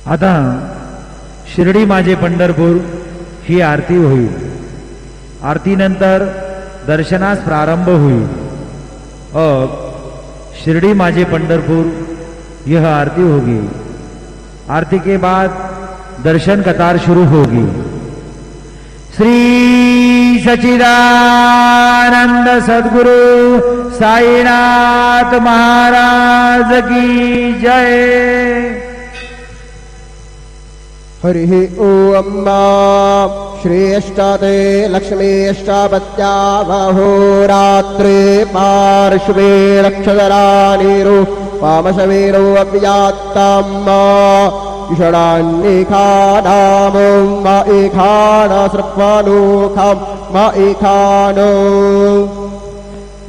आता शिर्डी माझे पंढरपूर ही आरती होईल। आरतीनंतर दर्शनास प्रारंभ होईल। अब शिर्डी माझे पंढरपुर यह आरती होगी। आरती के बाद दर्शन कतार शुरू होगी। श्री सच्चिदानंद सद्गुरु साईनाथ महाराज की जय। हरि ओम श्रेष्ठते लक्ष्मीष्टापत्या वहोरात्रे पार्श्वे रक्षधरानीरो पामशवीरो अव्यात्तम् ईषणान्निखानामं मा एखान सृप्वनोखं मा एखानो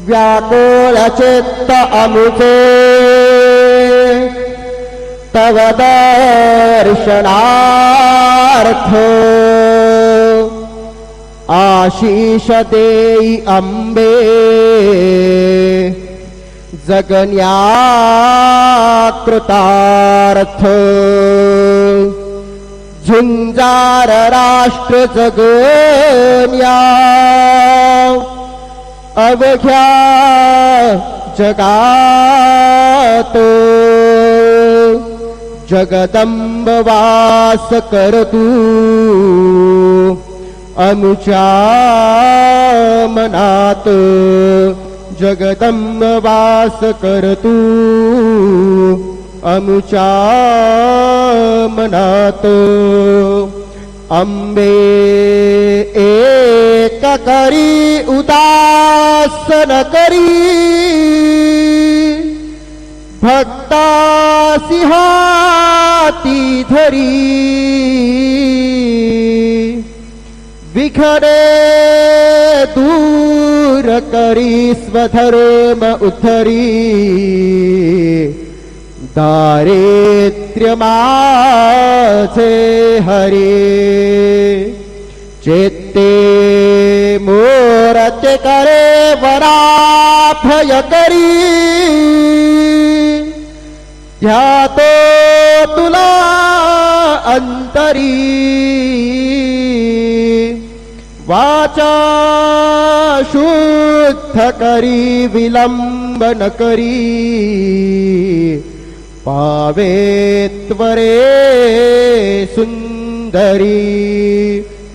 व्याकुलचित्त अमुखे तव दर्शनार्थ आशीष देई अंबे जगन्याकृतार्थ। झुंजार राष्ट्र जगन्या अवघ्या जगात जगदंब वास करतू अनुच्या मनात। जगदंब वास करतू अनुच्या मनात। अंबे एक करी उदासन करी भक्तासी हाती धरी। विघ्ने दूर करी स्वधर्म उद्धरी। दारिद्र्य माझे हरी चेते मोरते करे वराभय करी। ध्यातो तुला अंतरी वाचा शुद्ध करी विलंबन करी। पावे त्वरे सुंदरी।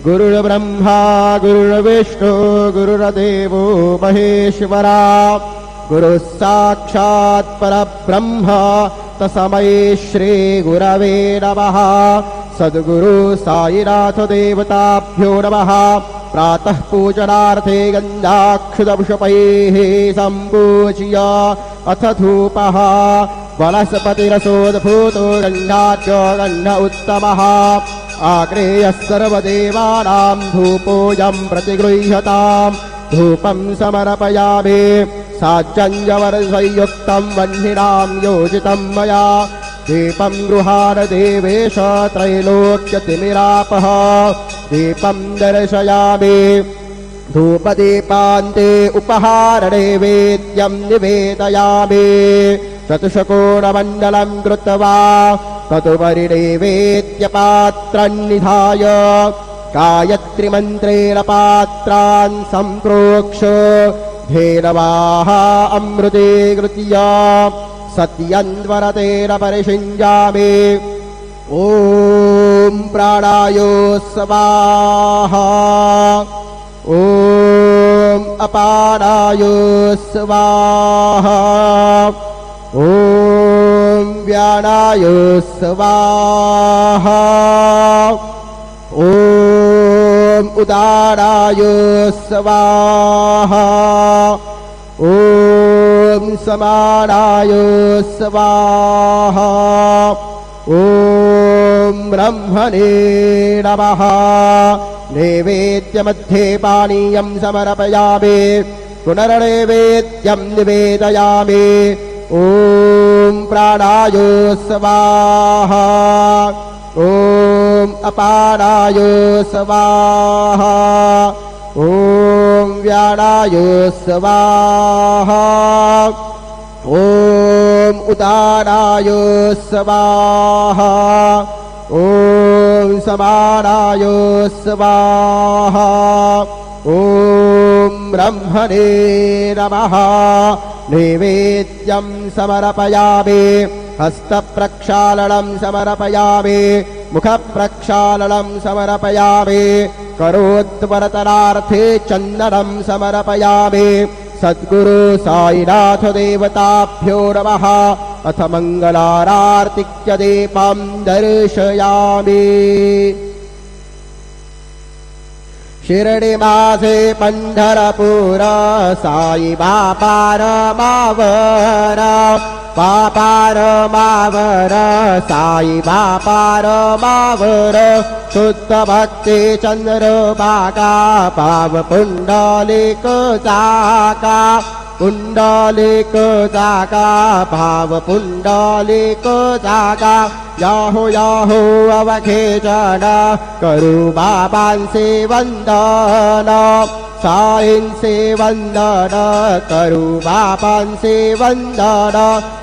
गुरुर्ब्रह्मा गुरुर्विष्णु गुरुर्देवो महेश्वरा। गुरु साक्षात् परब्रह्म तस्मै श्री गुरवे नमः। सद्गुरु साईनाथ देवताभ्यो नमः। प्रातः पूजनार्थे गन्धाक्षुतपुष्पैः सम्पूज्य अथ धूपः वनस्पतिरसोद्भूतो गन्धाढ्यो गन्ध उत्तमः। आग्नेयः सर्वदेवानां धूपोऽयं प्रतिगृह्यताम्। धूपं समर्पयामि साज्जन्यवर्षयुक्तं वह्निनां योजितं मया। दीपं गृहाण देवेश त्रैलोक्यतिमिरापः। दीपं दर्शयामि धूपदीपान्ते उपहारनैवेद्यं निवेदयामि। चतुष्कोणमण्डलं कृत्वा तदुपरि नैवेद्यपात्रं निधाय गायत्रीमन्त्रेण पात्रान् सम्प्रोक्ष धेनवाः अमृतीकृत्य सत्यन्वरतेन परिषिञ्जामि। ॐ प्राणाय स्वाहा। ॐ अपानाय स्वाहा। ॐ व्यानाय स्वाहा। ॐ उदाराय स्वाहा। ॐ समानाय स्वाहा। ॐ ब्रह्मणे नमः। नैवेद्यमध्ये पानीयं समर्पयामि। पुनर्नैवेद्यं निवेदयामि। ॐ प्राणाय स्वाहा। ॐ अपानाय स्वाहा। ॐ व्यानाय स्वाहा। ॐ उदाराय स्वाहा। ॐ समानाय स्वाहा ॐ ब्रह्मणे नमः नैवेद्यं समर्पयामि हस्तप्रक्षालनं समर्पयामि मुखप्रक्षालनं समर्पयामि करोत्वरतनार्थे चन्दनं समर्पयामि सद्गुरु साईनाथ देवताभ्यो नमः अथ मङ्गलारार्तिक्य दीपं दर्शयामि शिरडी माझे पंढरपूर साई बापार मावर बापार मावर साई बापार मावर शुद्ध भक्ती चंद्र बागा पाव पुंडलिक जागा पुंडलिक जागा भाव पुंडलिक जागा याहो याहो अवघेजन करू बाबांचे वंदन साईंचे वंदन करू बाबांचे वंदन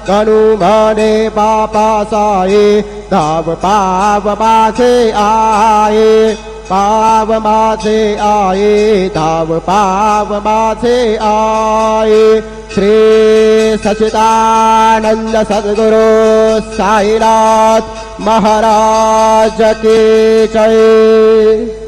गणू म्हणे बापा साई धाव पाव माझे आहे पाव माझे आये धाव पाव माझे आये श्री सच्चिदानंद सद्गुरु साईनाथ महाराज की जय।